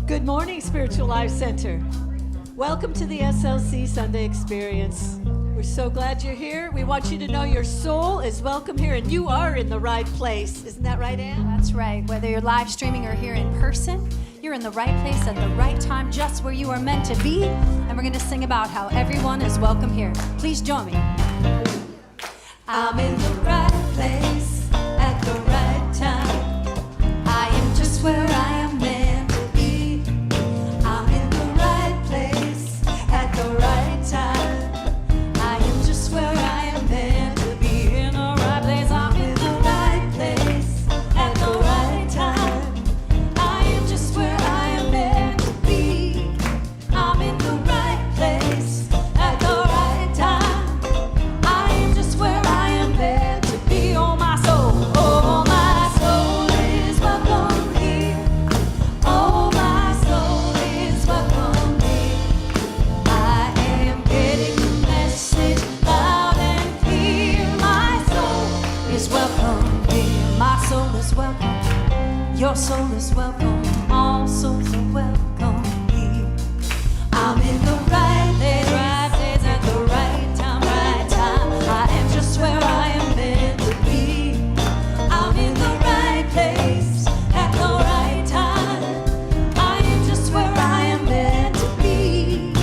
Good morning, Spiritual Life Center. Welcome to the SLC Sunday Experience. We're so glad you're here. We want you to know your soul is welcome here, and you are in the right place. Isn't that right, Ann? That's right. Whether you're live streaming or here in person, you're in the right place at the right time, just where you are meant to be. And we're going to sing about how everyone is welcome here. Please join me. I'm in the right place at the right time. I am just where I am meant to be. I'm in the right place at the right time. I am just where I am meant to be. In the right place, I'm in the right place at the right time. I am just where I am meant to be. I'm in the right place at the right time. I am just where I am meant to be. Oh, my soul, oh, my soul is welcome here. Oh, my soul is welcome here. I am getting the message loud and clear. My soul is welcome here. My soul is welcome. Your soul is welcome. All souls are welcome here. I'm in the right place at the right time, right time. I am just where I am meant to be. I'm in the right place at the right time. I am just where I am meant to be.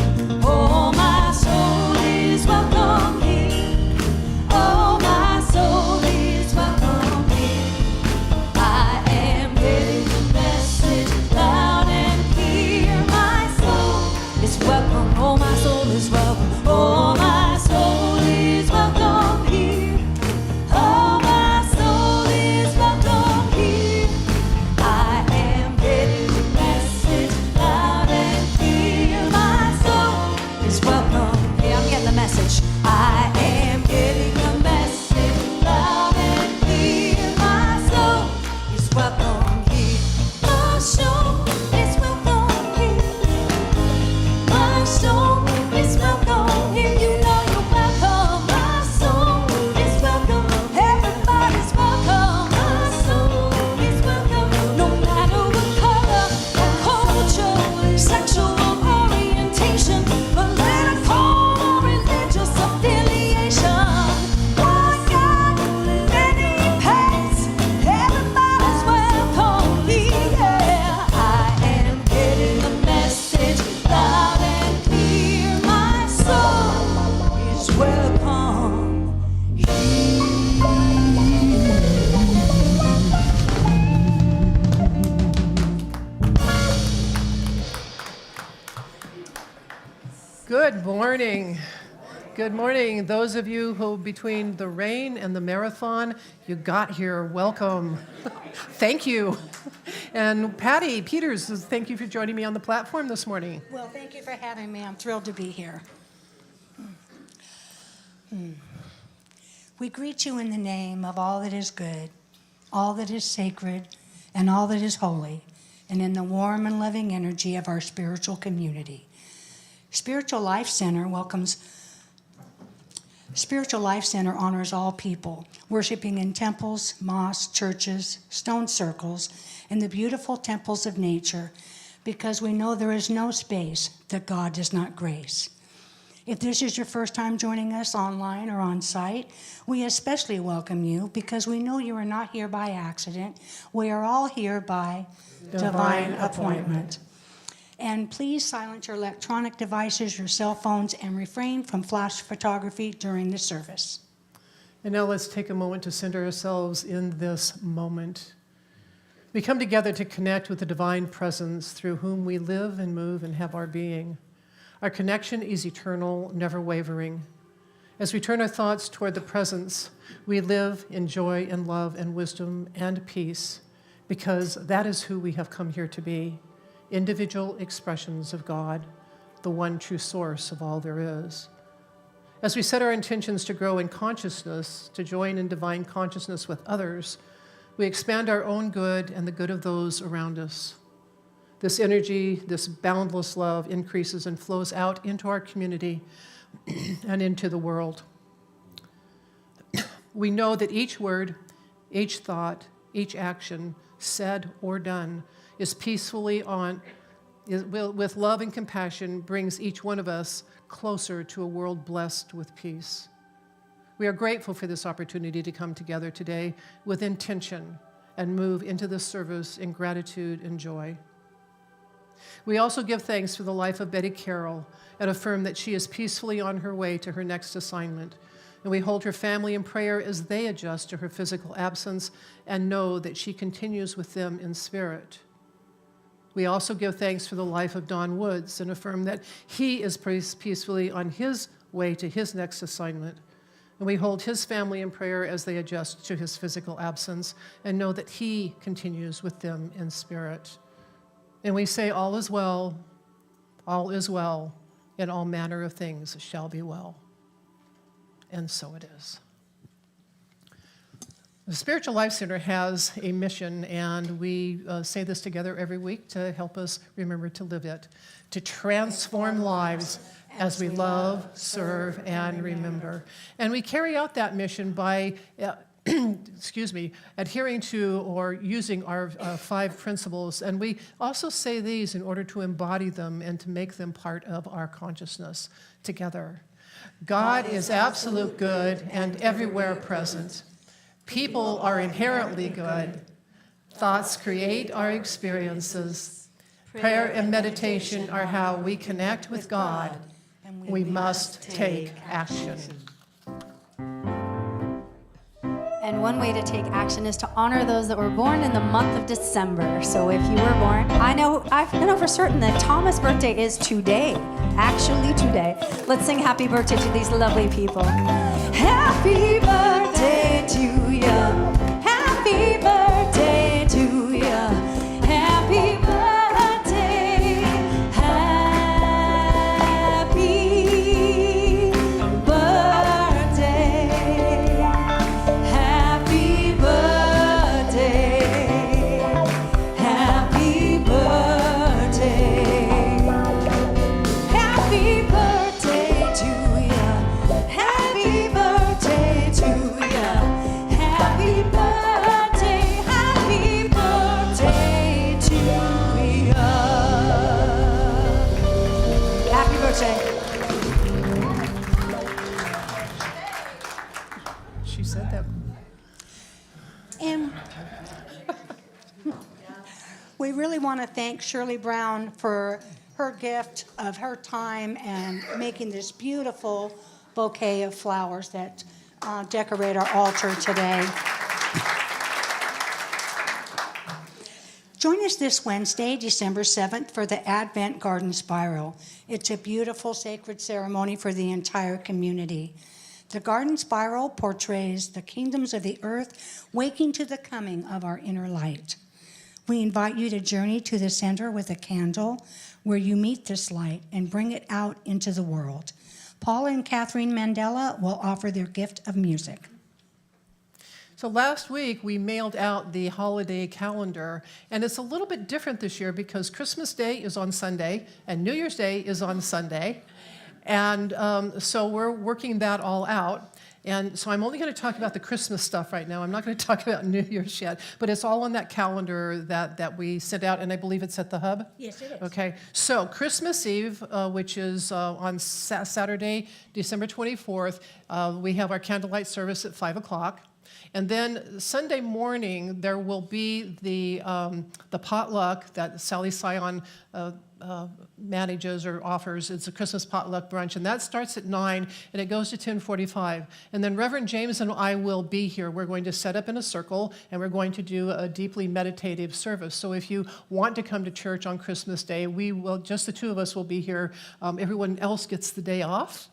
Oh, my soul is welcome here. Oh, my soul is welcome here. I am getting the message loud and clear. My soul is welcome. Oh, my soul is welcome. Oh, my soul is welcome here. Oh, my soul is welcome here. I am getting the message loud and clear. My soul is welcome. Yeah, I'm getting the message. I am getting the message loud and clear. My soul is welcome here. My soul is welcome here. My soul is welcome here. You know you're welcome. My soul is welcome. Everybody's welcome. My soul is welcome. No matter what color, culture, sexual orientation, political or religious affiliation. One God, many paths. Everybody's welcome here. I am getting the message loud and clear. My soul is welcome here. Good morning. Good morning. Those of you who, between the rain and the marathon, you got here, welcome. Thank you. And Patty Peters, thank you for joining me on the platform this morning. Well, thank you for having me. I'm thrilled to be here. We greet you in the name of all that is good, all that is sacred, and all that is holy, and in the warm and loving energy of our spiritual community. Spiritual Life Center honors all people, worshiping in temples, mosques, churches, stone circles, and the beautiful temples of nature, because we know there is no space that God does not grace. If this is your first time joining us online or on site, we especially welcome you because we know you are not here by accident. We are all here by divine appointment. And please silence your electronic devices, your cell phones, and refrain from flash photography during the service. And now let's take a moment to center ourselves in this moment. We come together to connect with the divine presence through whom we live and move and have our being. Our connection is eternal, never wavering. As we turn our thoughts toward the presence, we live in joy and love and wisdom and peace, because that is who we have come here to be. Individual expressions of God, the one true source of all there is. As we set our intentions to grow in consciousness, to join in divine consciousness with others, we expand our own good and the good of those around us. This energy, this boundless love increases and flows out into our community and into the world. We know that each word, each thought, each action, said or done, is peacefully on with love and compassion, brings each one of us closer to a world blessed with peace. We are grateful for this opportunity to come together today with intention and move into this service in gratitude and joy. We also give thanks for the life of Betty Carroll and affirm that she is peacefully on her way to her next assignment. And we hold her family in prayer as they adjust to her physical absence and know that she continues with them in spirit. We also give thanks for the life of Don Woods and affirm that he is peacefully on his way to his next assignment. And we hold his family in prayer as they adjust to his physical absence and know that he continues with them in spirit. And we say, all is well, and all manner of things shall be well. And so it is. The Spiritual Life Center has a mission, and we say this together every week to help us remember to live it, to transform lives as we love, serve, and remember. And we carry out that mission by adhering to or using our 5 principles. And we also say these in order to embody them and to make them part of our consciousness together. God is absolute good and everywhere present. People are inherently good. Thoughts create our experiences. Prayer and meditation are how we connect with God. We must take action. And one way to take action is to honor those that were born in the month of December. So if you were born, I know for certain that Thomas' birthday is today, actually today. Let's sing happy birthday to these lovely people. Happy birthday to you. Happy birthday to you. Happy birthday. She said that. And we really want to thank Shirley Brown for her gift of her time and making this beautiful bouquet of flowers that decorate our altar today. Join us this Wednesday, December 7th, for the Advent Garden Spiral. It's a beautiful sacred ceremony for the entire community. The Garden Spiral portrays the kingdoms of the earth waking to the coming of our inner light. We invite you to journey to the center with a candle where you meet this light and bring it out into the world. Paul and Catherine Mandela will offer their gift of music. So last week, we mailed out the holiday calendar, and it's a little bit different this year because Christmas Day is on Sunday, and New Year's Day is on Sunday. And so we're working that all out. And so I'm only going to talk about the Christmas stuff right now. I'm not going to talk about New Year's yet, but it's all on that calendar that we sent out, and I believe it's at the hub? Yes, it is. Okay, so Christmas Eve, which is on Saturday, December 24th, we have our candlelight service at 5 o'clock. And then Sunday morning, there will be the potluck that Sally Sion manages or offers. It's a Christmas potluck brunch, and that starts at 9, and it goes to 10:45. And then Reverend James and I will be here. We're going to set up in a circle, and we're going to do a deeply meditative service. So if you want to come to church on Christmas Day, we will, just the two of us will be here. Everyone else gets the day off.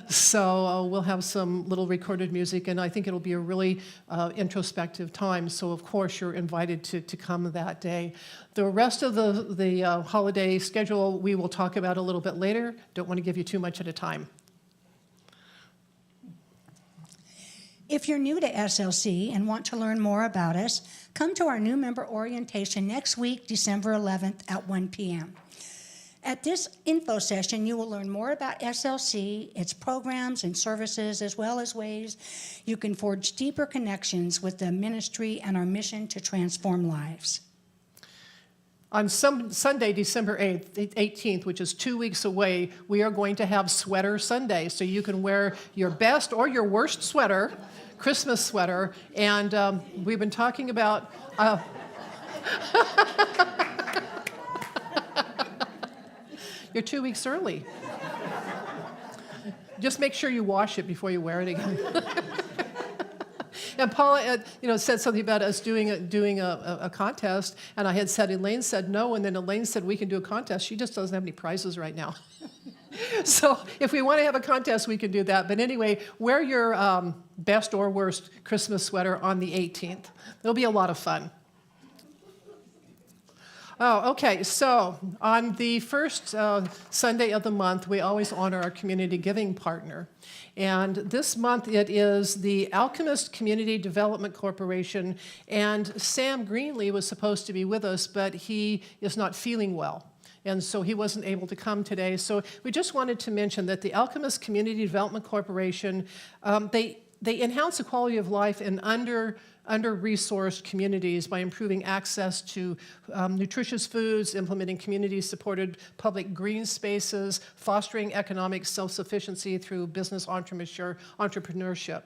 So we'll have some little recorded music, and I think it'll be a really introspective time. So of course you're invited to come that day. The rest of the holiday schedule we will talk about a little bit later. Don't want to give you too much at a time. If you're new to SLC and want to learn more about us, come to our new member orientation next week, December 11th at 1 p.m. At this info session, you will learn more about SLC, its programs and services, as well as ways you can forge deeper connections with the ministry and our mission to transform lives. On Sunday, December 18th, which is 2 weeks away, we are going to have Sweater Sunday. So you can wear your best or your worst sweater, Christmas sweater. And we've been talking about... You're 2 weeks early. Just make sure you wash it before you wear it again. And Paula, said something about us doing a contest, and I had said, Elaine said no, and then Elaine said we can do a contest. She just doesn't have any prizes right now. So if we want to have a contest, we can do that. But anyway, wear your best or worst Christmas sweater on the 18th. It'll be a lot of fun. Oh, okay, so on the first Sunday of the month, we always honor our community giving partner. And this month it is the Alchemist Community Development Corporation, and Sam Greenlee was supposed to be with us, but he is not feeling well. And so he wasn't able to come today. So we just wanted to mention that the Alchemist Community Development Corporation, they enhance the quality of life in under-resourced communities by improving access to nutritious foods, implementing community-supported public green spaces, fostering economic self-sufficiency through business entrepreneurship.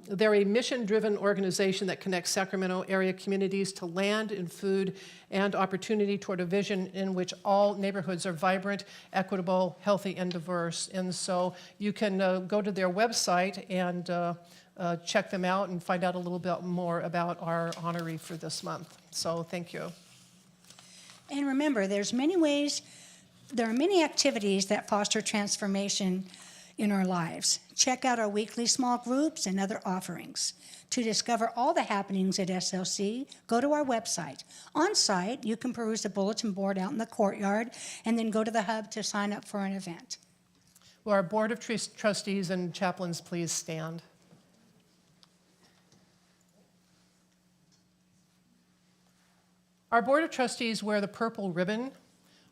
They're a mission-driven organization that connects Sacramento area communities to land and food and opportunity toward a vision in which all neighborhoods are vibrant, equitable, healthy, and diverse. And so you can go to their website and check them out and find out a little bit more about our honoree for this month. So thank you. And remember, there are many activities that foster transformation in our lives. Check out our weekly small groups and other offerings. To discover all the happenings at SLC, go to our website. On site, you can peruse the bulletin board out in the courtyard and then go to the hub to sign up for an event. Will our Board of Trustees and chaplains please stand? Our Board of Trustees wear the purple ribbon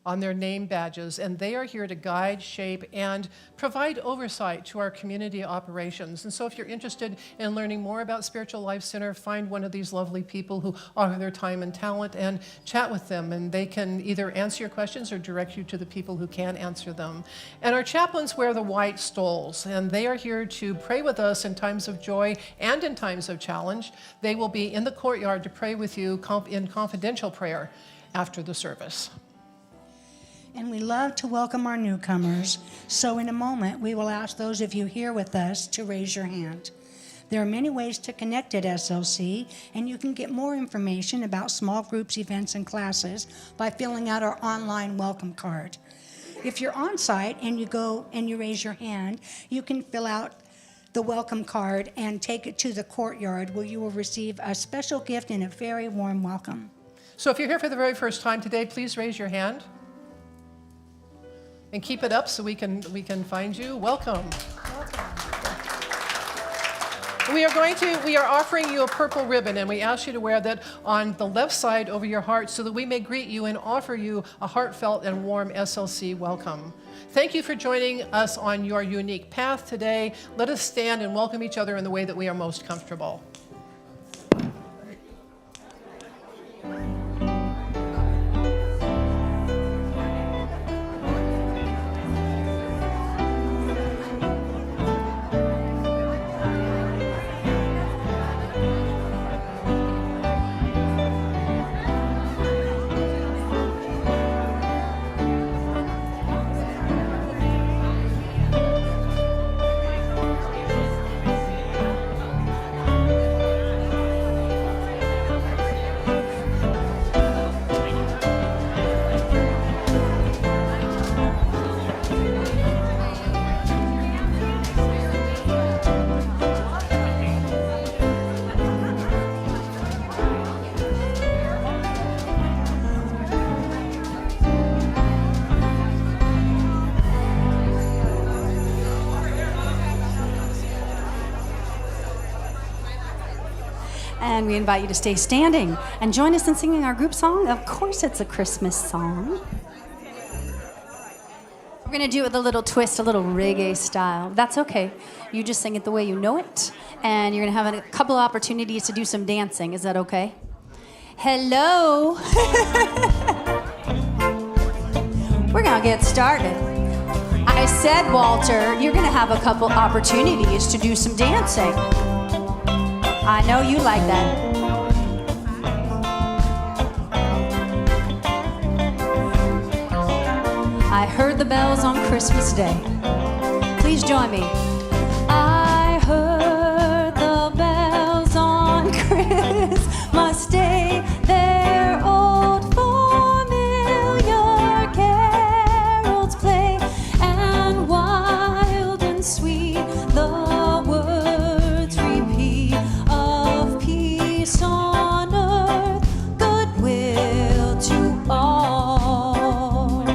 on their name badges, and they are here to guide, shape, and provide oversight to our community operations. And so if you're interested in learning more about Spiritual Life Center, find one of these lovely people who offer their time and talent and chat with them, and they can either answer your questions or direct you to the people who can answer them. And our chaplains wear the white stoles, and they are here to pray with us in times of joy and in times of challenge. They will be in the courtyard to pray with you in confidential prayer after the service. And we love to welcome our newcomers, so in a moment we will ask those of you here with us to raise your hand. There are many ways to connect at SLC, and you can get more information about small groups, events, and classes by filling out our online welcome card. If you're on site and you go and you raise your hand, you can fill out the welcome card and take it to the courtyard where you will receive a special gift and a very warm welcome. So if you're here for the very first time today, please raise your hand. And keep it up so we can find you. Welcome. We are offering you a purple ribbon, and we ask you to wear that on the left side over your heart so that we may greet you and offer you a heartfelt and warm SLC welcome. Thank you for joining us on your unique path today. Let us stand and welcome each other in the way that we are most comfortable. And we invite you to stay standing and join us in singing our group song. Of course, it's a Christmas song. We're going to do it with a little twist, a little reggae style. That's okay. You just sing it the way you know it, and you're going to have a couple of opportunities to do some dancing. Is that okay? Hello. I'll get started. I said, Walter, you're going to have a couple opportunities to do some dancing. I know you like that. I heard the bells on Christmas Day. Please join me. I heard the bells on Christmas Day. Their old familiar carols play, and wild and sweet the words repeat of peace on earth, goodwill to all.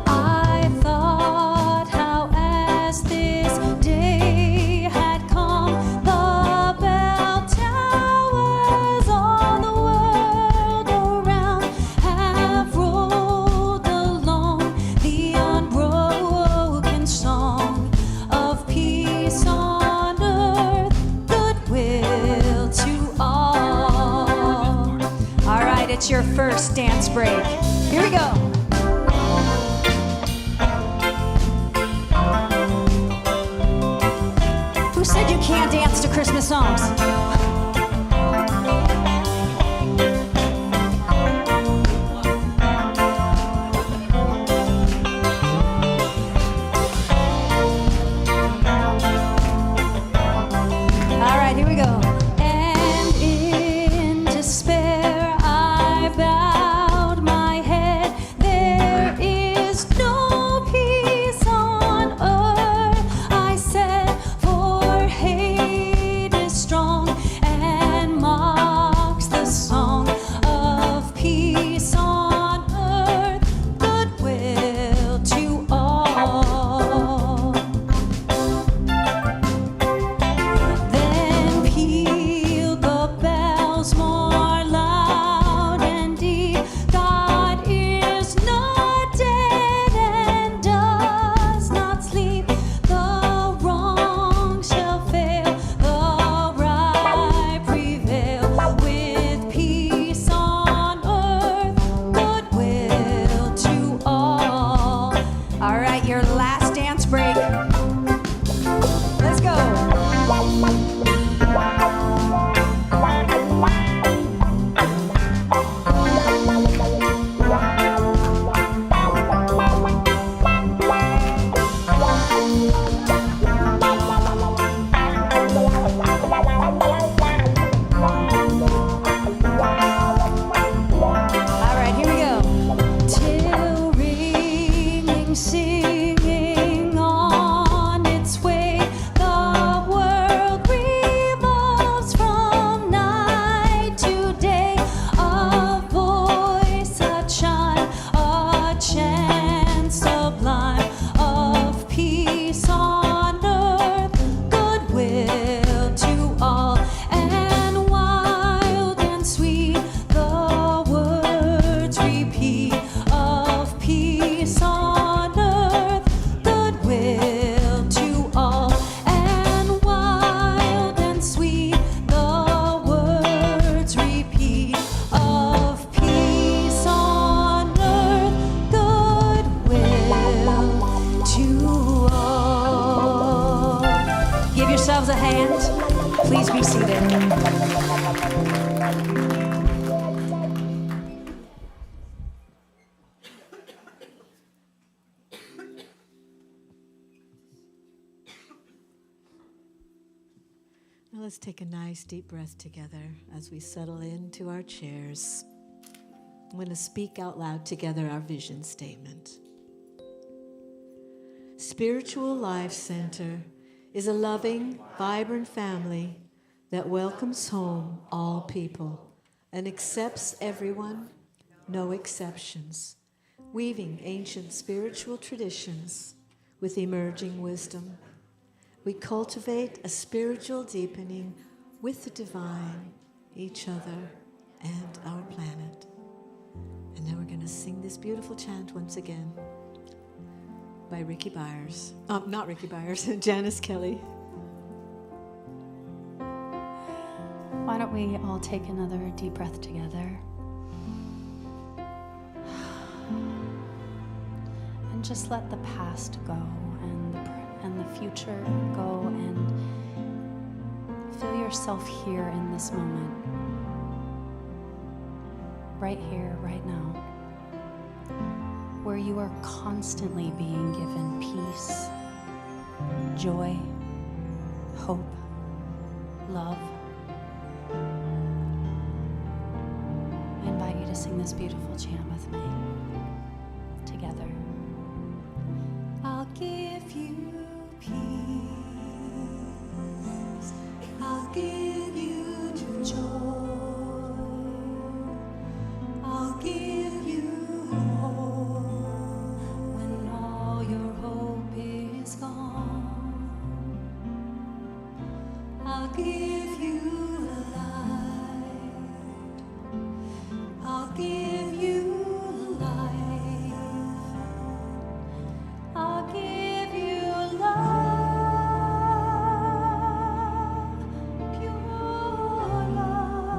I thought how as this day had come, the bell towers all the world around have rolled along the unbroken song of peace on earth, goodwill to all. All right, it's your first dance break. Here we go. Who said you can't dance to Christmas songs? All right, here we go. And in despair, I bowed my head. There is no peace on earth, I said, for hate is strong and mocks the song of peace on earth, goodwill to all. Then peal the bells more loud and deep. God is not dead and does not sleep. The wrong shall fail, the right prevail. With peace on earth, goodwill to all. All right, your last dance break. Let's go. All right, here we go. Till ringing, singing on its way, the world revolves from night to day. A voice, a chime, a chant sublime of peace on earth, goodwill to all. And wild and sweet the words repeat of peace on earth, goodwill to all. And wild and sweet the words repeat of peace on earth, goodwill to all. Give yourselves a hand. Please be seated. Now let's take a nice deep breath together as we settle into our chairs. I'm going to speak out loud together our vision statement. Spiritual Life Center is a loving, vibrant family that welcomes home all people and accepts everyone, no exceptions, weaving ancient spiritual traditions with emerging wisdom. We cultivate a spiritual deepening with the divine, each other, and our planet. And now we're going to sing this beautiful chant once again by Ricky Byers. Not Ricky Byers, Janice Kelly. Why don't we all take another deep breath together? And just let the past go and the future go, and feel yourself here in this moment. Right here, right now, where you are constantly being given peace, joy, hope, love. I invite you to sing this beautiful chant with me together. I'll give you peace. I'll give you joy. I'll give you hope when all your hope is gone. I'll give you light. I'll give you life. I'll give you love, pure love.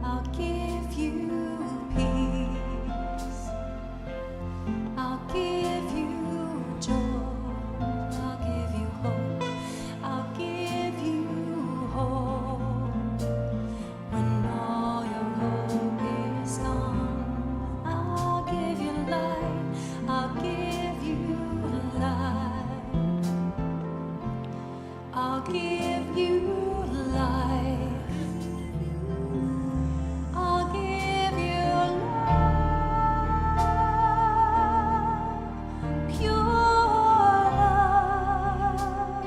I'll give you peace. I'll give you joy. I'll give you hope. I'll give you hope when all your hope is gone. I'll give you light. I'll give you light. I'll give you life. I'll give you love, pure love.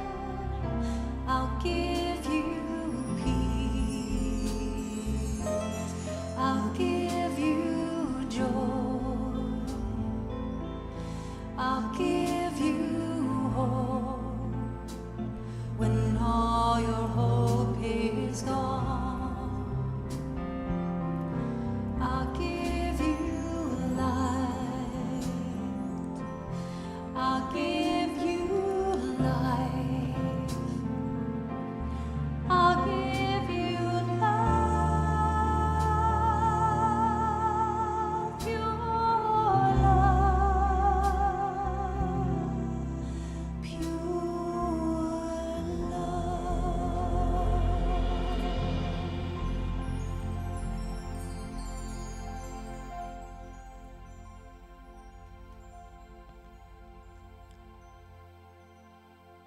I'll give you peace. I'll give you joy. I'll give you hope when all your hope is gone. I'll give you light. I'll give you life. I'll give you love, pure love, pure love.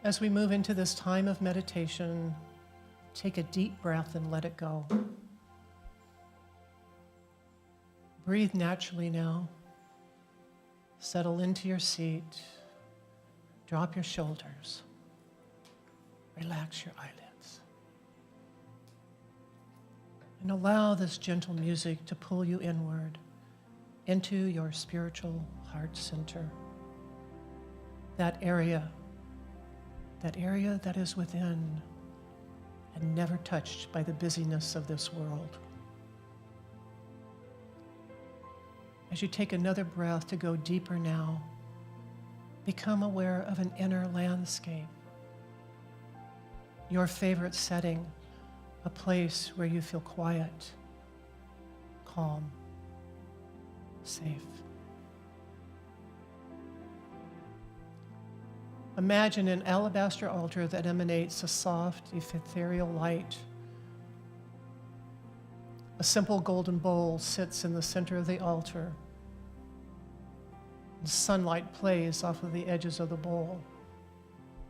As we move into this time of meditation, take a deep breath and let it go. Breathe naturally now. Settle into your seat. Drop your shoulders. Relax your eyelids. And allow this gentle music to pull you inward into your spiritual heart center. That area that is within and never touched by the busyness of this world. As you take another breath to go deeper now, become aware of an inner landscape, your favorite setting, a place where you feel quiet, calm, safe. Imagine an alabaster altar that emanates a soft, ethereal light. A simple golden bowl sits in the center of the altar. And sunlight plays off of the edges of the bowl,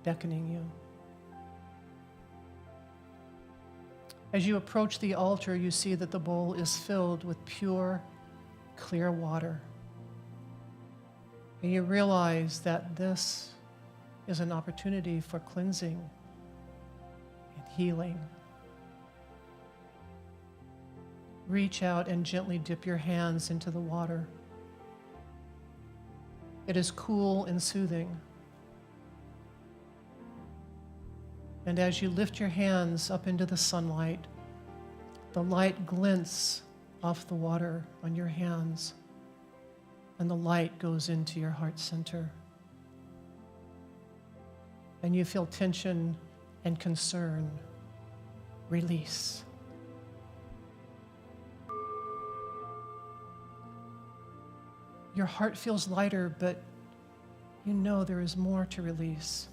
beckoning you. As you approach the altar, you see that the bowl is filled with pure, clear water. And you realize that this is an opportunity for cleansing and healing. Reach out and gently dip your hands into the water. It is cool and soothing. And as you lift your hands up into the sunlight, the light glints off the water on your hands, and the light goes into your heart center. And you feel tension and concern release. Your heart feels lighter, but you know there is more to release.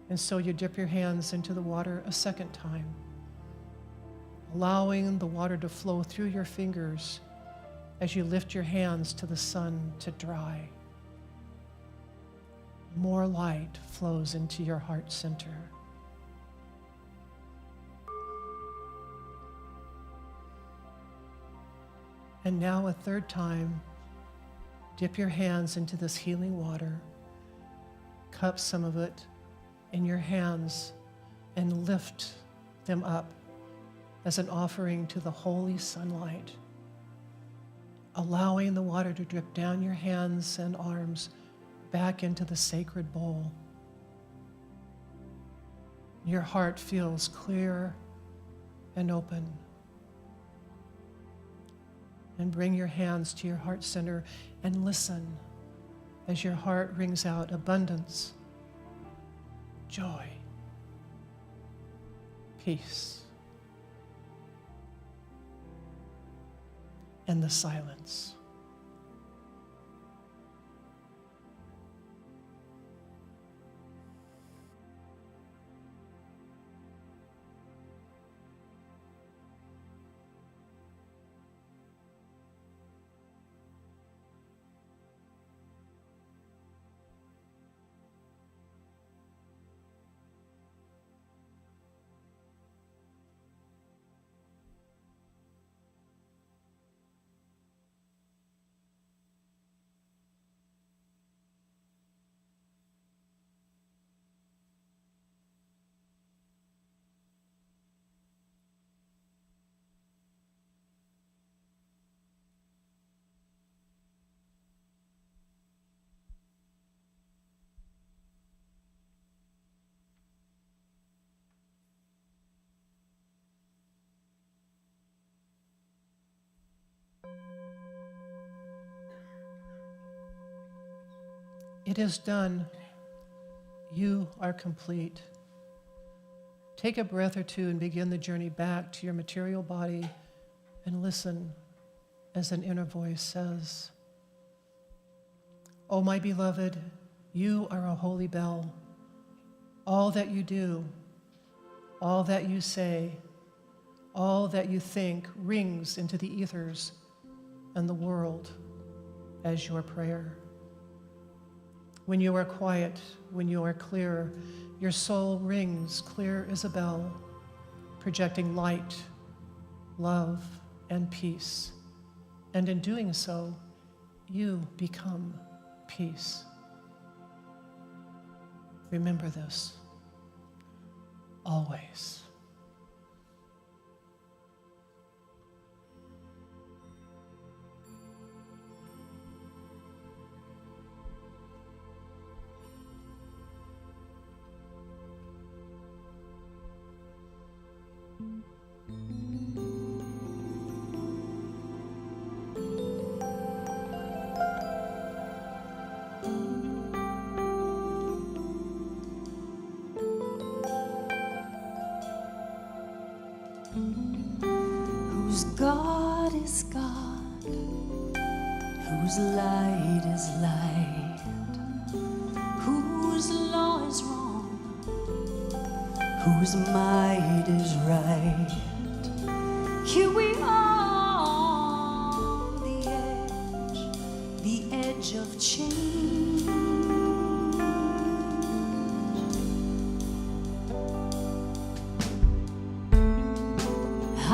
And so you dip your hands into the water a second time, allowing the water to flow through your fingers as you lift your hands to the sun to dry. More light flows into your heart center. And now a third time, dip your hands into this healing water, cup some of it in your hands, and lift them up as an offering to the holy sunlight, allowing the water to drip down your hands and arms back into the sacred bowl. Your heart feels clear and open. And bring your hands to your heart center and listen as your heart rings out abundance, joy, peace, and the silence. It is done. You are complete. Take a breath or two and begin the journey back to your material body and listen as an inner voice says, "Oh, my beloved, you are a holy bell. All that you do, all that you say, all that you think rings into the ethers and the world as your prayer. When you are quiet, when you are clear, your soul rings clear as a bell, projecting light, love, and peace. And in doing so, you become peace. Remember this, always." Whose God is God, whose light is light, whose law is wrong, whose might is right. Here we are on the edge of change.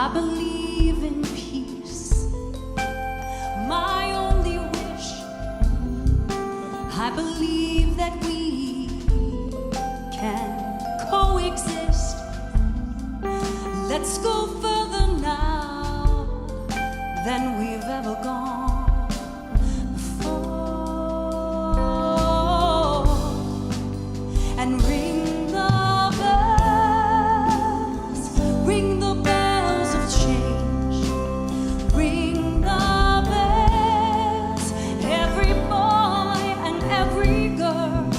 I believe in peace, my only wish. I believe that we can coexist. Let's go further now than we've ever gone before. And ring the bells, ring the bells of change. Ring the bells, every boy and every girl.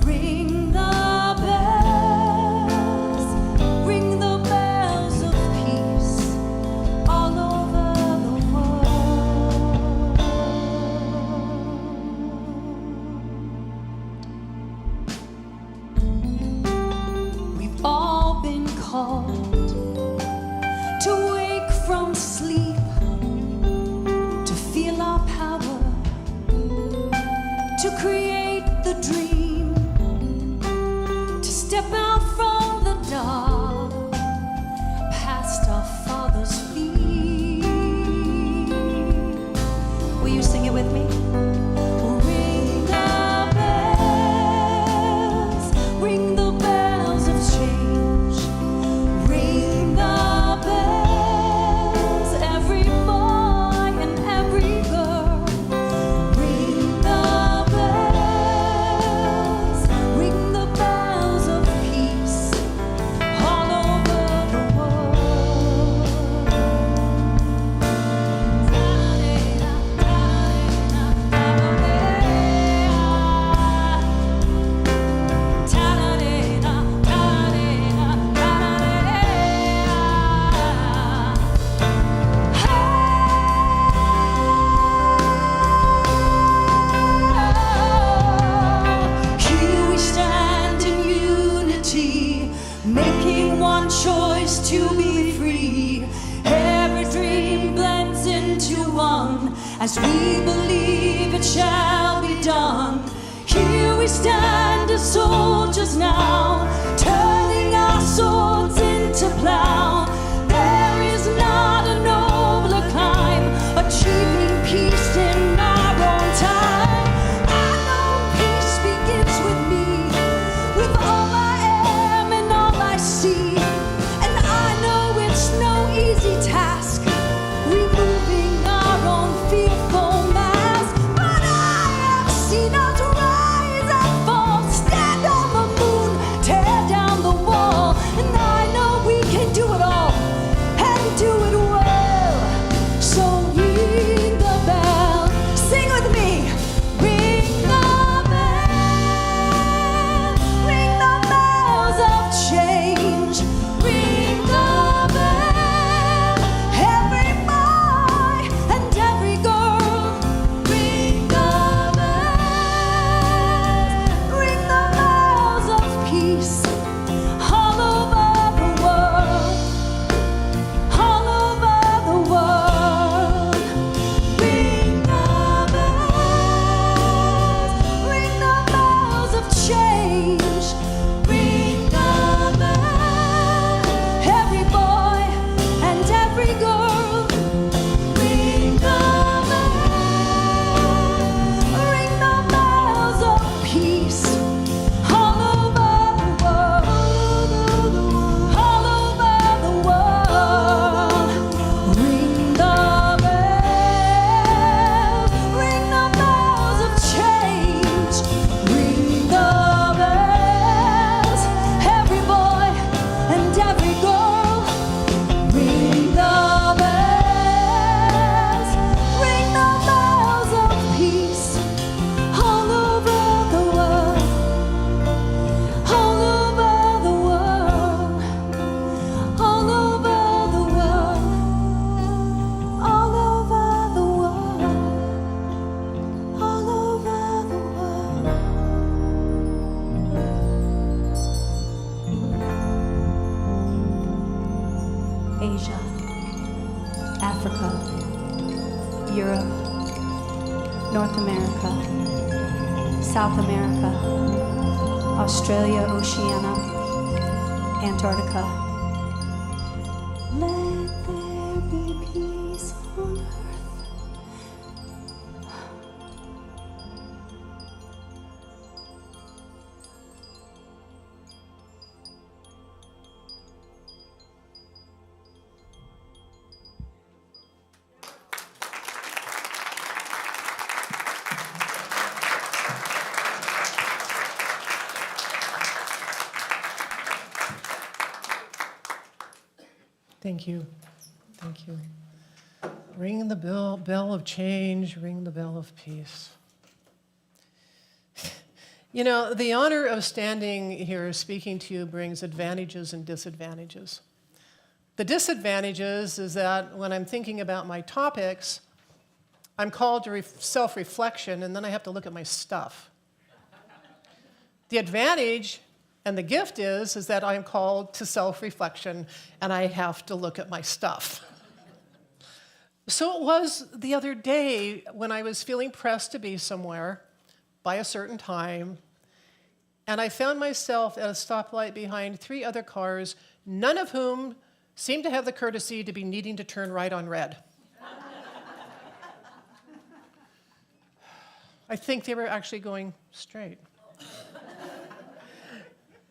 Ring the bells, ring the bells of peace all over the world. to create the dream, to step out from the dark, past our Father's feet. Will you sing it with me? Ring the bells, ring the bells of change, ring the bells, every boy and every girl. Ring the bells, ring the bells of peace all over the world. Here we stand in unity, making one choice to be free. Every dream blends into one, as we believe it shall be done. Here we stand as soldiers now, turning our swords into plow. There is not a nobler climb, achieving peace in our own time. I know peace begins with me, with all I am and all I see. And I know it's no easy task, removing our own fearful mask. But I have seen us rise and fall, stand on the moon, tear down the wall. And I know we can do it all and do it well. So ring the bell, sing with me. Ring the bell, ring the bells of change. Ring the bell, every boy and every girl. Ring the bells, ring the bells of peace all over the world, all over the world. Ring the bells, ring the bells of change. Ring the bell, every boy and every girl. Ring the bell, ring the bells of peace all over the world, all over the world. Ring the bells, ring the bells of change. Ring the bells, every boy and every girl. Ring the bells, ring the bells of peace all over the world, all over the world, all over the world, all over the world, all over the world. Asia, Africa, Europe, North America, South America, Australia, Oceania, Antarctica. Let there be peace on earth. Thank you. Thank you. Ring the bell of change, ring the bell of peace. You know, the honor of standing here speaking to you brings advantages and disadvantages. The disadvantages is that when I'm thinking about my topics, I'm called to self-reflection, and then I have to look at my stuff. The advantage and the gift is that I'm called to self-reflection, and I have to look at my stuff. So it was the other day when I was feeling pressed to be somewhere, by a certain time, and I found myself at a stoplight behind 3 other cars, none of whom seemed to have the courtesy to be needing to turn right on red. I think they were actually going straight.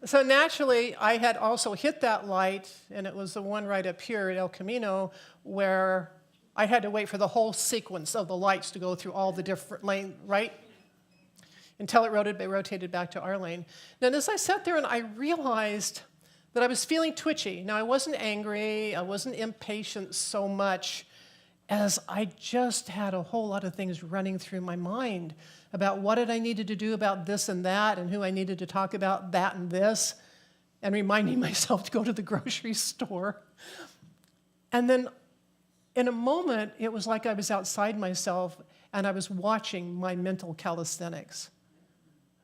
So naturally, I had also hit that light, and it was the one right up here at El Camino, where I had to wait for the whole sequence of the lights to go through all the different lanes, right? Until it rotated back to our lane. Now, as I sat there and I realized that I was feeling twitchy. Now, I wasn't angry, I wasn't impatient so much as I just had a whole lot of things running through my mind about what did I needed to do about this and that, and who I needed to talk about that and this, and reminding myself to go to the grocery store. And then in a moment, it was like I was outside myself and I was watching my mental calisthenics.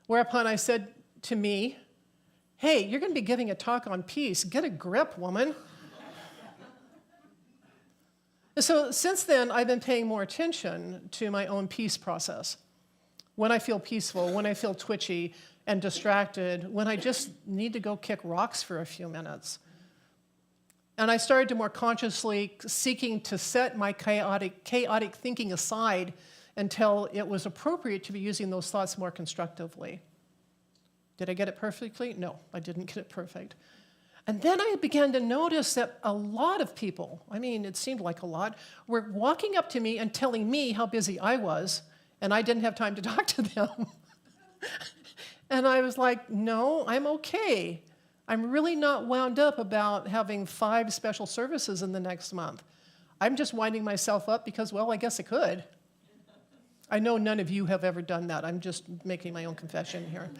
Whereupon I said to me, hey, you're going to be giving a talk on peace. Get a grip, woman. So since then, I've been paying more attention to my own peace process. When I feel peaceful, when I feel twitchy and distracted, when I just need to go kick rocks for a few minutes. And I started to more consciously seeking to set my chaotic thinking aside until it was appropriate to be using those thoughts more constructively. Did I get it perfectly? No, I didn't get it perfect. And then I began to notice that a lot of people, I mean, it seemed like a lot, were walking up to me and telling me how busy I was, and I didn't have time to talk to them. And I was like, no, I'm okay. I'm really not wound up about having 5 special services in the next month. I'm just winding myself up because, well, I guess I could. I know none of you have ever done that. I'm just making my own confession here.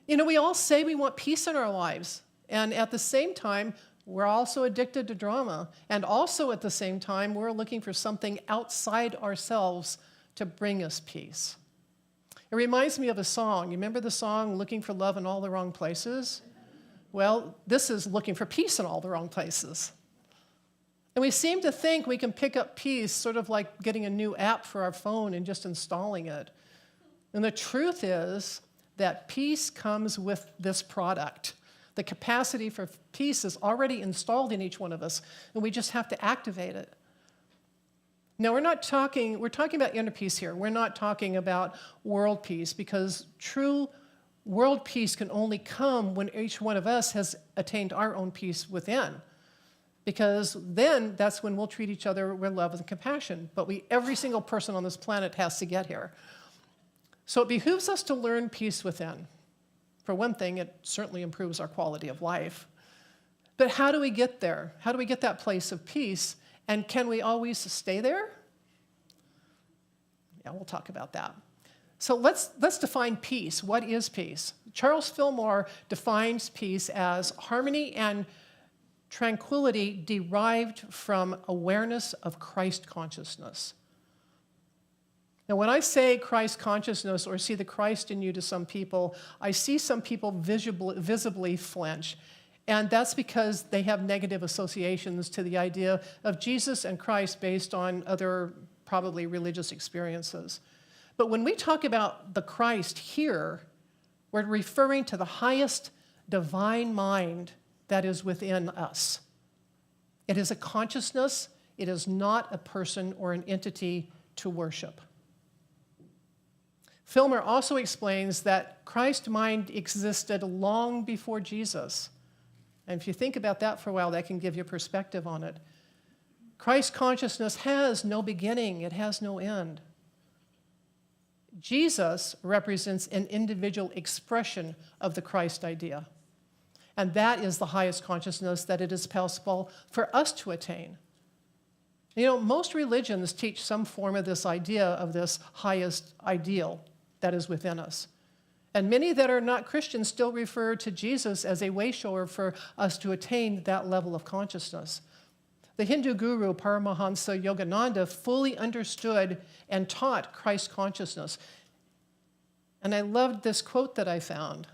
You know, we all say we want peace in our lives. And at the same time, we're also addicted to drama. And also at the same time, we're looking for something outside ourselves to bring us peace. It reminds me of a song. You remember the song, Looking for Love in All the Wrong Places? Well, this is looking for peace in all the wrong places. And we seem to think we can pick up peace sort of like getting a new app for our phone and just installing it. And the truth is that peace comes with this product. The capacity for peace is already installed in each one of us, and we just have to activate it. Now, we're talking about inner peace here. We're not talking about world peace, because true world peace can only come when each one of us has attained our own peace within. Because then that's when we'll treat each other with love and compassion. But every single person on this planet has to get here. So it behooves us to learn peace within. For one thing, it certainly improves our quality of life. But how do we get there? How do we get that place of peace? And can we always stay there? Yeah, we'll talk about that. So let's define peace. What is peace? Charles Fillmore defines peace as harmony and tranquility derived from awareness of Christ consciousness. Now, when I say Christ consciousness or see the Christ in you to some people, I see some people visibly flinch. And that's because they have negative associations to the idea of Jesus and Christ based on other probably religious experiences. But when we talk about the Christ here, we're referring to the highest divine mind that is within us. It is a consciousness. It is not a person or an entity to worship. Fillmore also explains that Christ's mind existed long before Jesus. And if you think about that for a while, that can give you perspective on it. Christ consciousness has no beginning. It has no end. Jesus represents an individual expression of the Christ idea. And that is the highest consciousness that it is possible for us to attain. You know, most religions teach some form of this idea of this highest ideal that is within us. And many that are not Christians still refer to Jesus as a way shower for us to attain that level of consciousness. The Hindu guru Paramahansa Yogananda fully understood and taught Christ consciousness. And I loved this quote that I found.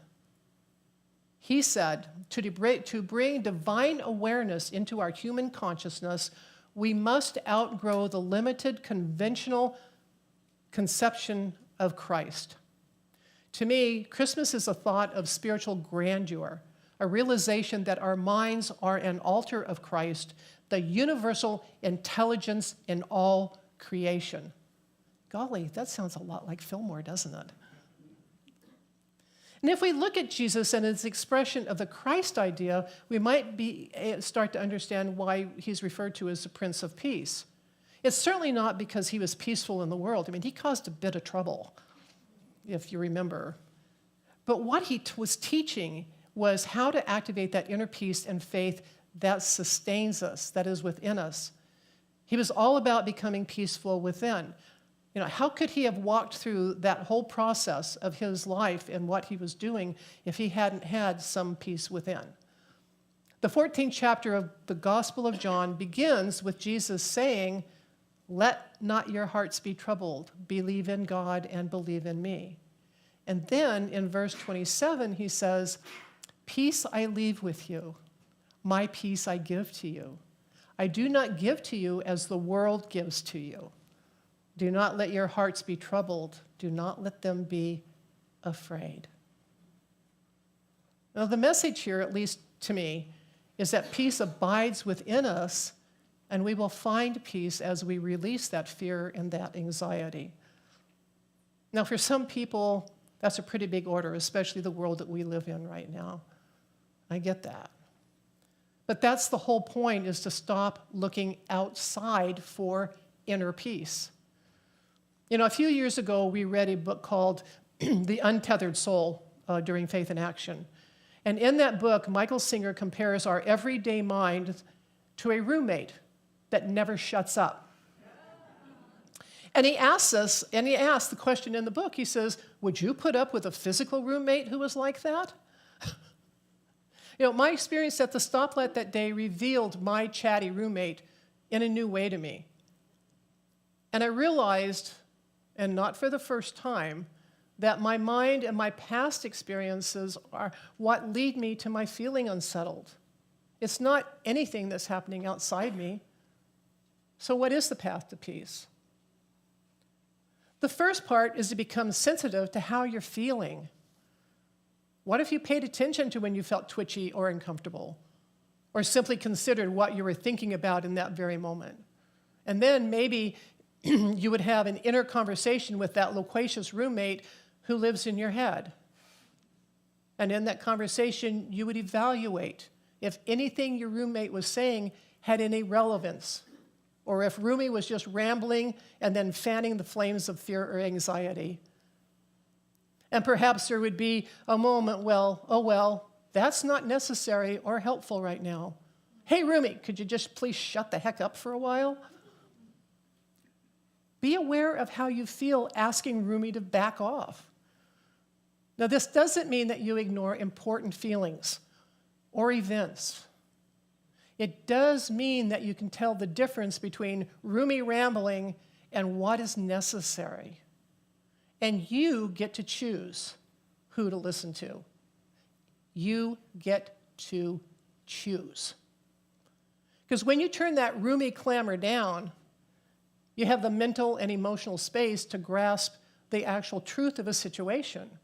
He said, to bring divine awareness into our human consciousness, we must outgrow the limited conventional conception of Christ. To me, Christmas is a thought of spiritual grandeur, a realization that our minds are an altar of Christ, the universal intelligence in all creation. Golly, that sounds a lot like Fillmore, doesn't it? And if we look at Jesus and his expression of the Christ idea, we might start to understand why he's referred to as the Prince of Peace. It's certainly not because he was peaceful in the world. I mean, he caused a bit of trouble, if you remember. But what he was teaching was how to activate that inner peace and faith that sustains us, that is within us. He was all about becoming peaceful within. You know, how could he have walked through that whole process of his life and what he was doing if he hadn't had some peace within? The 14th chapter of the Gospel of John begins with Jesus saying, "Let not your hearts be troubled. Believe in God and believe in me." And then in verse 27, he says, "Peace I leave with you. My peace I give to you. I do not give to you as the world gives to you. Do not let your hearts be troubled. Do not let them be afraid." Now, the message here, at least to me, is that peace abides within us, and we will find peace as we release that fear and that anxiety. Now, for some people, that's a pretty big order, especially the world that we live in right now. I get that. But that's the whole point, is to stop looking outside for inner peace. You know, a few years ago, we read a book called The Untethered Soul during Faith in Action. And in that book, Michael Singer compares our everyday mind to a roommate that never shuts up. And he asks the question in the book, he says, would you put up with a physical roommate who was like that? You know, my experience at the stoplight that day revealed my chatty roommate in a new way to me. And I realized, and not for the first time, that my mind and my past experiences are what lead me to my feeling unsettled. It's not anything that's happening outside me. So what is the path to peace? The first part is to become sensitive to how you're feeling. What if you paid attention to when you felt twitchy or uncomfortable, or simply considered what you were thinking about in that very moment? And then maybe you would have an inner conversation with that loquacious roommate who lives in your head. And in that conversation, you would evaluate if anything your roommate was saying had any relevance, or if Rumi was just rambling and then fanning the flames of fear or anxiety. And perhaps there would be a moment, well, that's not necessary or helpful right now. Hey, Rumi, could you just please shut the heck up for a while? Be aware of how you feel asking Rumi to back off. Now, this doesn't mean that you ignore important feelings or events. It does mean that you can tell the difference between Rumi rambling and what is necessary. And you get to choose who to listen to. You get to choose. Because when you turn that Rumi clamor down, you have the mental and emotional space to grasp the actual truth of a situation.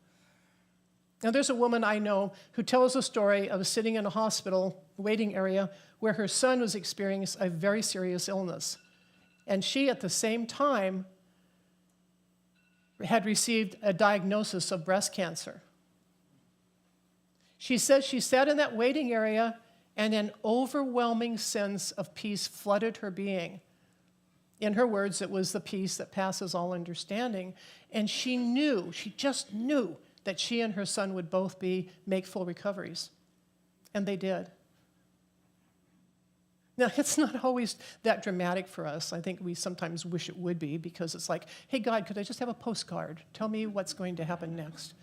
Now, there's a woman I know who tells a story of sitting in a hospital waiting area where her son was experiencing a very serious illness. And she, at the same time, had received a diagnosis of breast cancer. She says she sat in that waiting area and an overwhelming sense of peace flooded her being. In her words, it was the peace that passes all understanding. And she just knew that she and her son would both make full recoveries. And they did. Now, it's not always that dramatic for us. I think we sometimes wish it would be, because it's like, hey, God, could I just have a postcard? Tell me what's going to happen next.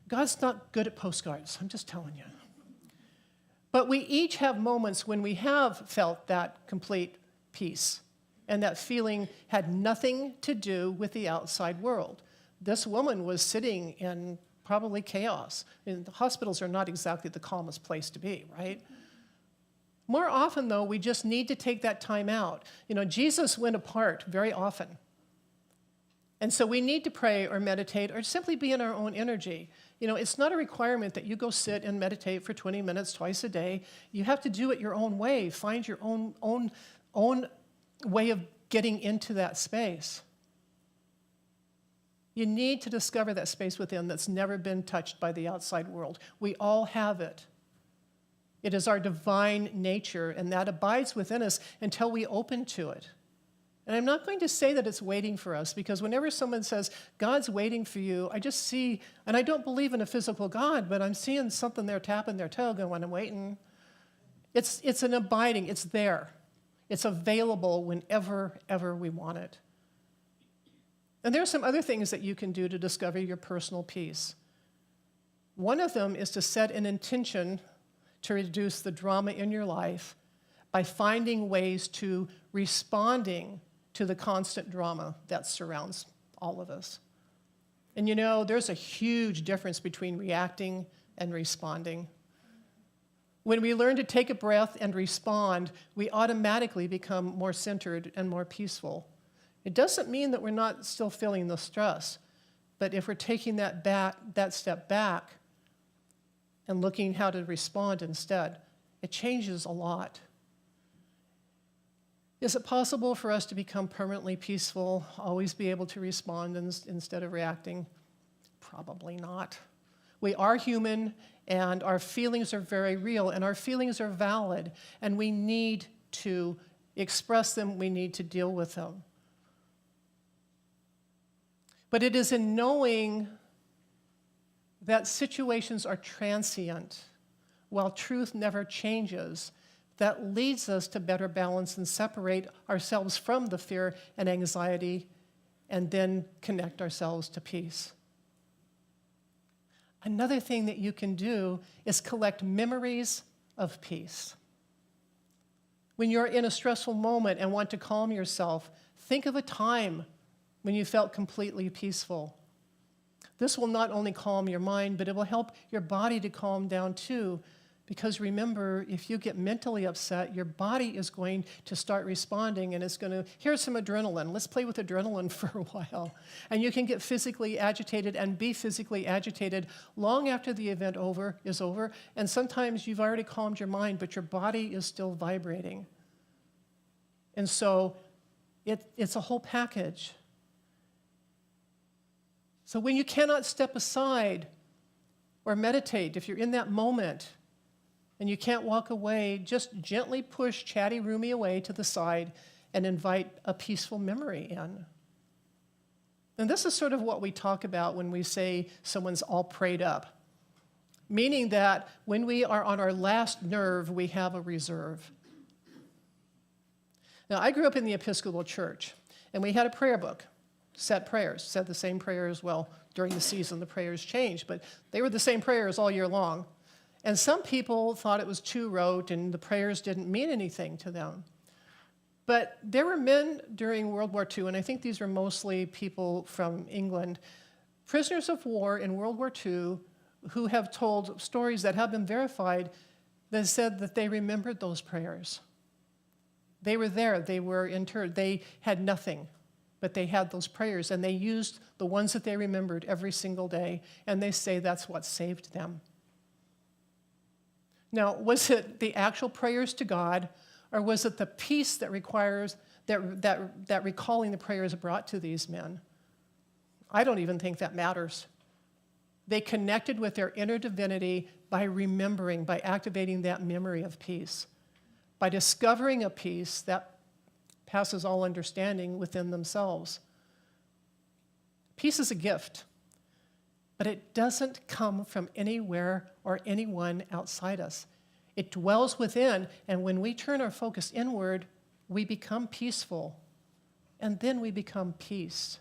God's not good at postcards, I'm just telling you. But we each have moments when we have felt that complete peace, and that feeling had nothing to do with the outside world. This woman was sitting in probably chaos. And the hospitals are not exactly the calmest place to be, right? More often, though, we just need to take that time out. You know, Jesus went apart very often. And so we need to pray or meditate or simply be in our own energy. You know, it's not a requirement that you go sit and meditate for 20 minutes twice a day. You have to do it your own way. Find your own way of getting into that space. You need to discover that space within that's never been touched by the outside world. We all have it. It is our divine nature, and that abides within us until we open to it. And I'm not going to say that it's waiting for us, because whenever someone says, God's waiting for you, I just see, and I don't believe in a physical God, but I'm seeing something there tapping their toe going, I'm waiting. It's an abiding, it's there. It's available whenever, ever we want it. And there are some other things that you can do to discover your personal peace. One of them is to set an intention to reduce the drama in your life by finding ways to responding to the constant drama that surrounds all of us. And you know, there's a huge difference between reacting and responding. When we learn to take a breath and respond, we automatically become more centered and more peaceful. It doesn't mean that we're not still feeling the stress, but if we're taking that step back and looking how to respond instead, it changes a lot. Is it possible for us to become permanently peaceful, always be able to respond instead of reacting? Probably not. We are human, and our feelings are very real, and our feelings are valid, and we need to express them, we need to deal with them. But it is in knowing that situations are transient, while truth never changes, that leads us to better balance and separate ourselves from the fear and anxiety, and then connect ourselves to peace. Another thing that you can do is collect memories of peace. When you're in a stressful moment and want to calm yourself, think of a time when you felt completely peaceful. This will not only calm your mind, but it will help your body to calm down too. Because remember, if you get mentally upset, your body is going to start responding, and it's going to, here's some adrenaline. Let's play with adrenaline for a while. And you can get physically agitated and be physically agitated long after the event is over. And sometimes you've already calmed your mind, but your body is still vibrating. And so it's a whole package. So when you cannot step aside or meditate, if you're in that moment, and you can't walk away, just gently push chatty Rumi away to the side and invite a peaceful memory in. And this is sort of what we talk about when we say someone's all prayed up, meaning that when we are on our last nerve, we have a reserve. Now, I grew up in the Episcopal Church, and we had a prayer book, set prayers, said the same prayers. Well, during the season, the prayers changed, but they were the same prayers all year long. And some people thought it was too rote and the prayers didn't mean anything to them. But there were men during World War II, and I think these were mostly people from England, prisoners of war in World War II, who have told stories that have been verified that said that they remembered those prayers. They were there, they were interred, they had nothing, but they had those prayers, and they used the ones that they remembered every single day, and they say that's what saved them. Now, was it the actual prayers to God, or was it the peace that that recalling the prayers brought to these men? I don't even think that matters. They connected with their inner divinity by remembering, by activating that memory of peace, by discovering a peace that passes all understanding within themselves. Peace is a gift, but it doesn't come from anywhere or anyone outside us. It dwells within, and when we turn our focus inward, we become peaceful, and then we become peace.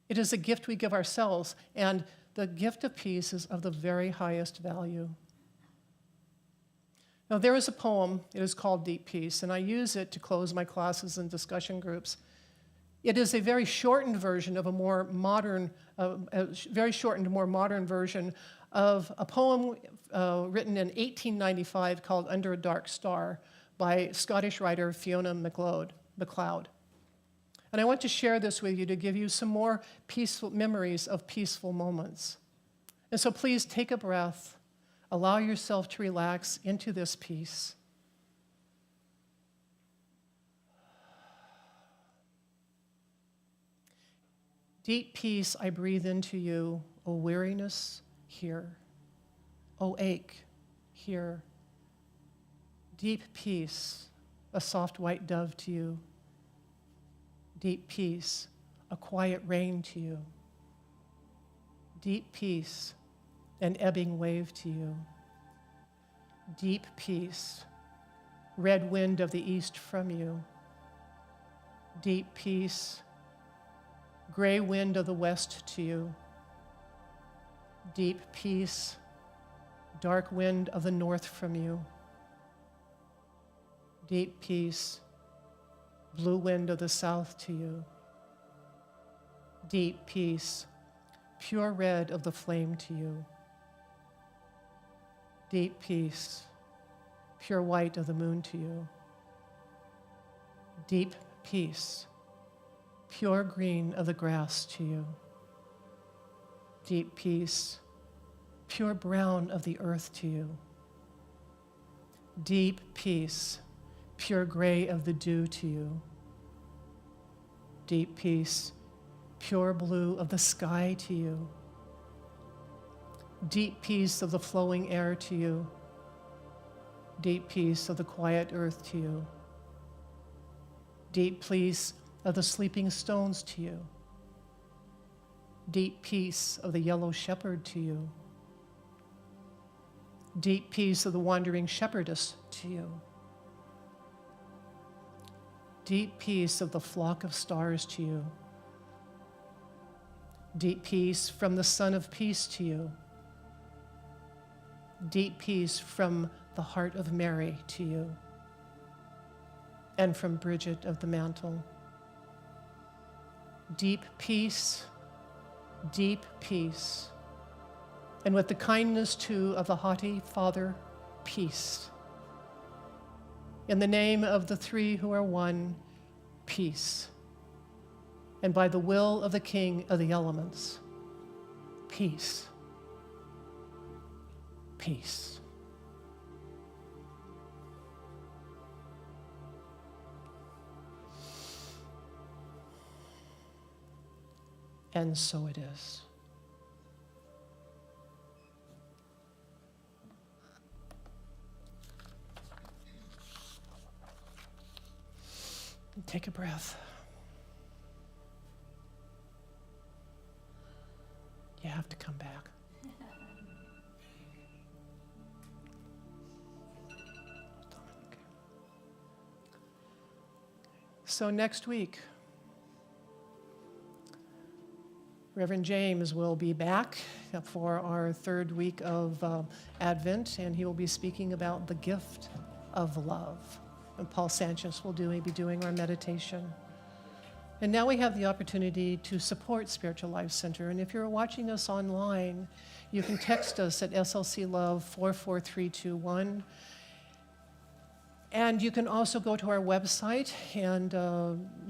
It is a gift we give ourselves, and the gift of peace is of the very highest value. Now, there is a poem, it is called Deep Peace, and I use it to close my classes and discussion groups. It is a very shortened version of more modern version of a poem written in 1895 called Under a Dark Star by Scottish writer Fiona MacLeod. And I want to share this with you to give you some more peaceful memories of peaceful moments. And so please take a breath, allow yourself to relax into this peace. Deep peace I breathe into you, O weariness, here. O ache, here. Deep peace, a soft white dove to you. Deep peace, a quiet rain to you. Deep peace, an ebbing wave to you. Deep peace, red wind of the east from you. Deep peace, gray wind of the west to you. Deep peace, dark wind of the north from you. Deep peace, blue wind of the south to you. Deep peace, pure red of the flame to you. Deep peace, pure white of the moon to you. Deep peace, pure green of the grass to you. Deep peace, pure brown of the earth to you. Deep peace, pure gray of the dew to you. Deep peace, pure blue of the sky to you. Deep peace of the flowing air to you. Deep peace of the quiet earth to you. Deep peace of the sleeping stones to you. Deep peace of the yellow shepherd to you. Deep peace of the wandering shepherdess to you. Deep peace of the flock of stars to you. Deep peace from the Son of Peace to you. Deep peace from the heart of Mary to you. And from Bridget of the Mantle. Deep peace, deep peace. And with the kindness too of the haughty Father, peace. In the name of the three who are one, peace. And by the will of the King of the elements, peace. Peace. And so it is. Take a breath. You have to come back. So next week, Reverend James will be back for our third week of Advent, and he will be speaking about the gift of love. And Paul Sanchez will be doing our meditation. And now we have the opportunity to support Spiritual Life Center. And if you're watching us online, you can text us at SLC Love 44321. And you can also go to our website and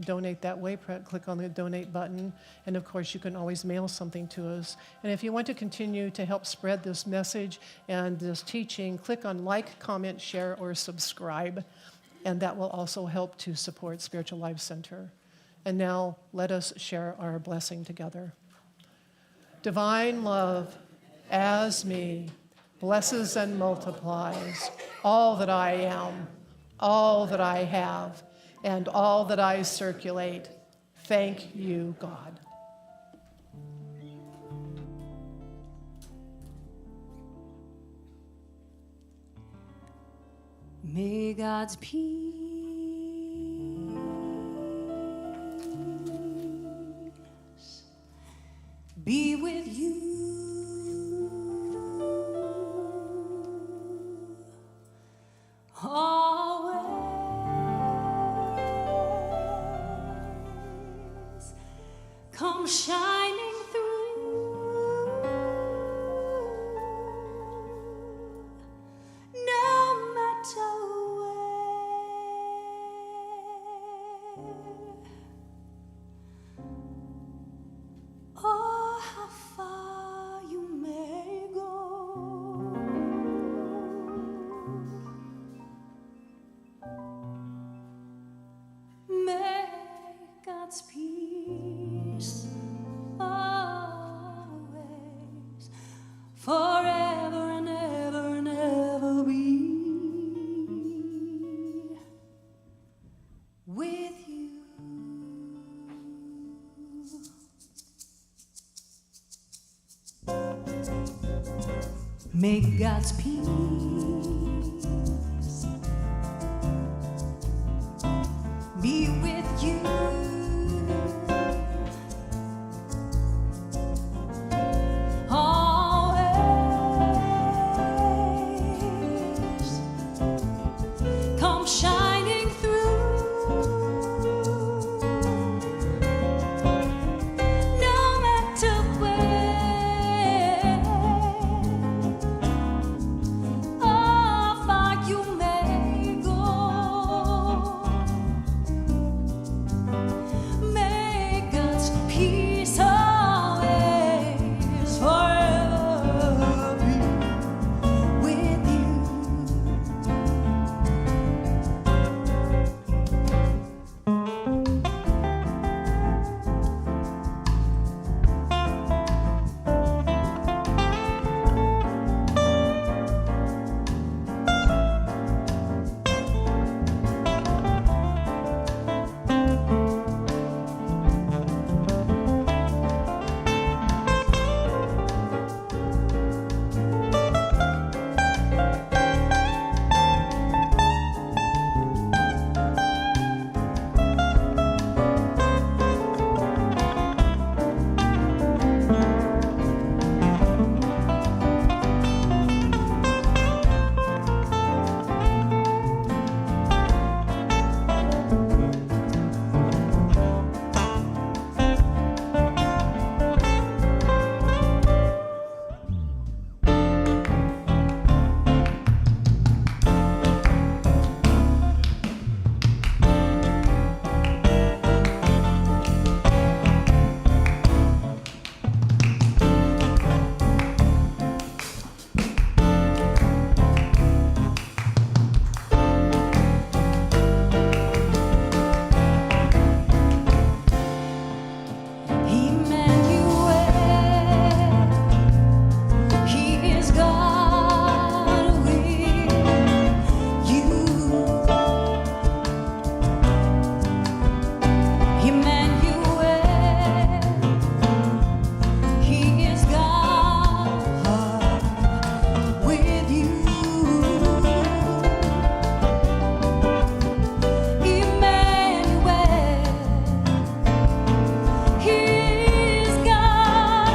donate that way. Click on the donate button. And of course, you can always mail something to us. And if you want to continue to help spread this message and this teaching, click on like, comment, share, or subscribe. And that will also help to support Spiritual Life Center. And now let us share our blessing together. Divine love, as me, blesses and multiplies all that I am, all that I have, and all that I circulate. Thank you, God. May God's peace be with you always. Come shining through, no matter where May God's peace be with you. Always come shining through. No matter where or far you may go, may God's peace always forever be with you. Emmanuel, He is God with you. Emmanuel, He is God with you. Emmanuel, He's God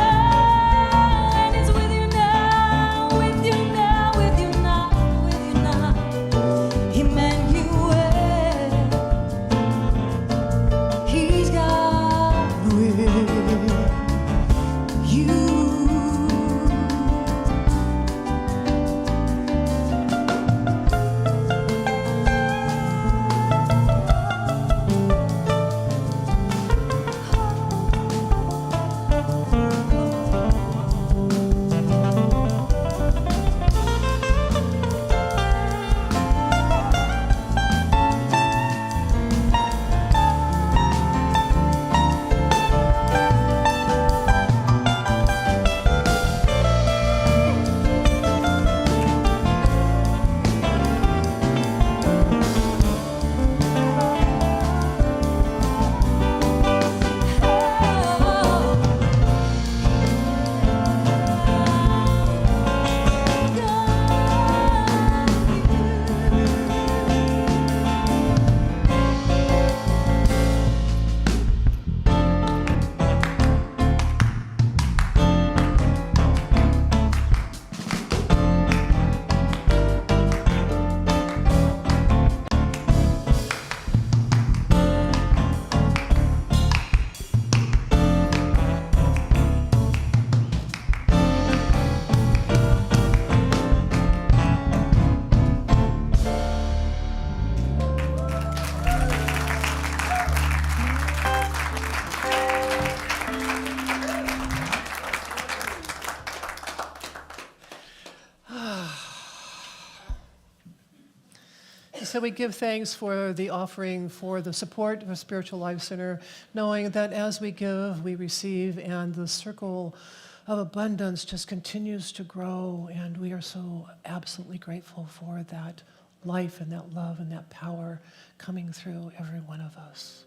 and is with you now, with you now, with you now, with you now. Emmanuel, He's God with you. So we give thanks for the offering, for the support of Spiritual Life Center, knowing that as we give, we receive, and the circle of abundance just continues to grow, and we are so absolutely grateful for that life and that love and that power coming through every one of us.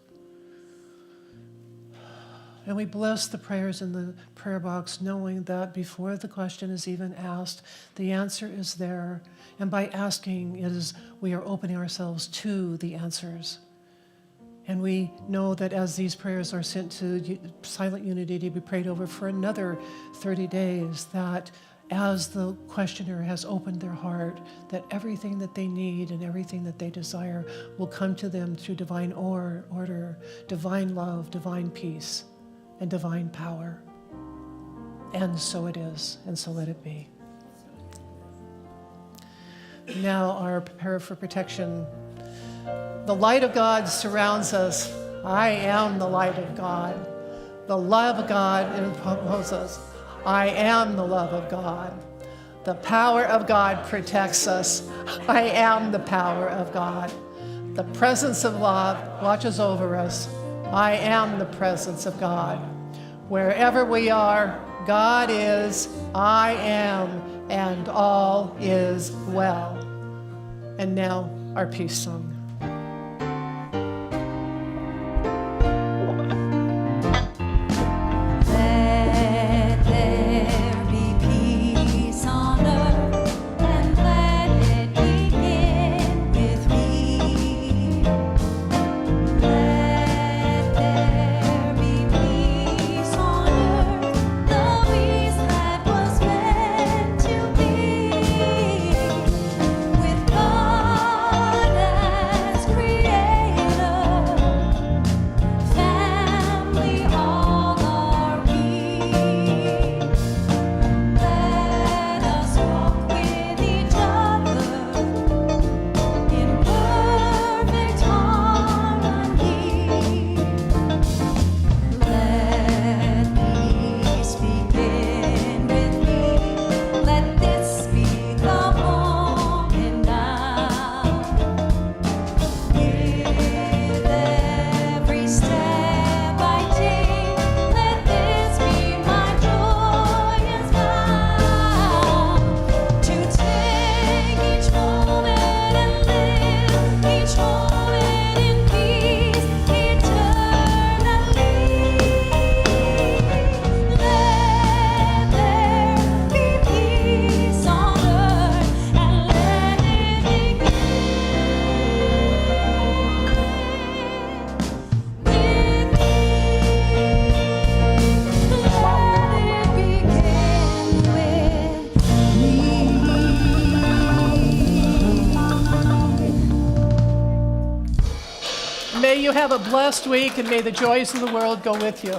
And we bless the prayers in the prayer box, knowing that before the question is even asked, the answer is there. And by asking, we are opening ourselves to the answers. And we know that as these prayers are sent to Silent Unity to be prayed over for another 30 days, that as the questioner has opened their heart, that everything that they need and everything that they desire will come to them through divine order, divine love, divine peace, and divine power. And so it is, and so let it be. Now our prayer for protection. The light of God surrounds us. I am the light of God. The love of God imposes us. I am the love of God. The power of God protects us. I am the power of God. The presence of love watches over us. I am the presence of God. Wherever we are, God is, I am, and all is well. And now our peace song. May you have a blessed week, and may the joys of the world go with you.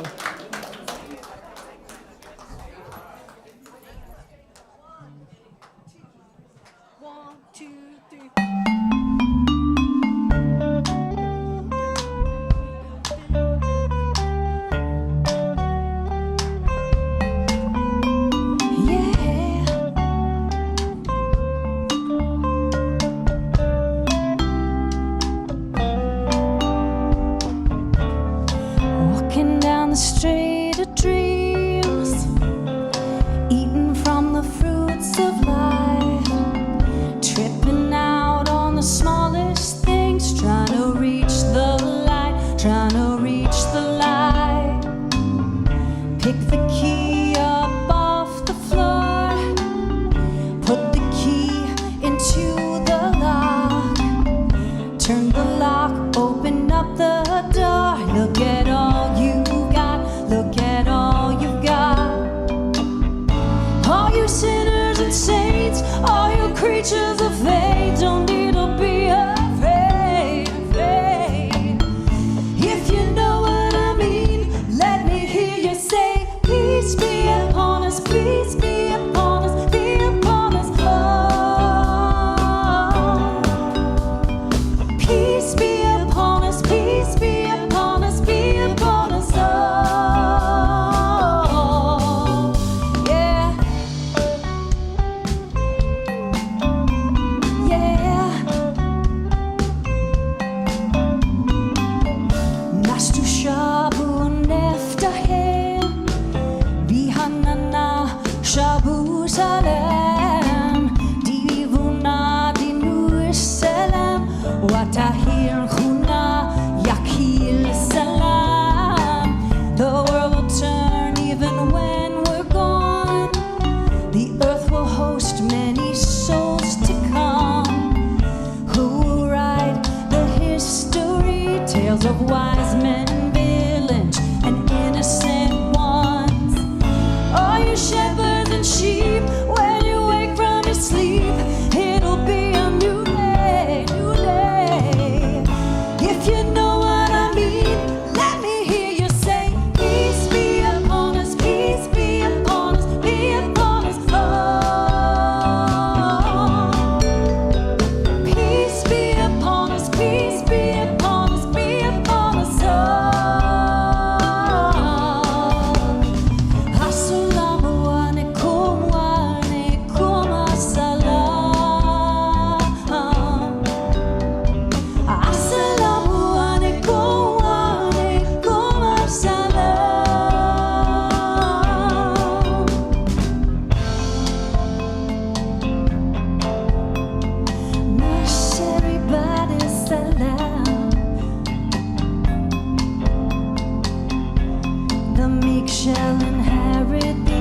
One, two, three. Walking down the street of dreams, eating from the fruits of life, tripping out on the smallest things, trying to reach the light, trying to reach the light. Pick the key up off the floor, put the key into the lock, turn the lock, open up the door. Look at all you got, look at all The meek shall inherit the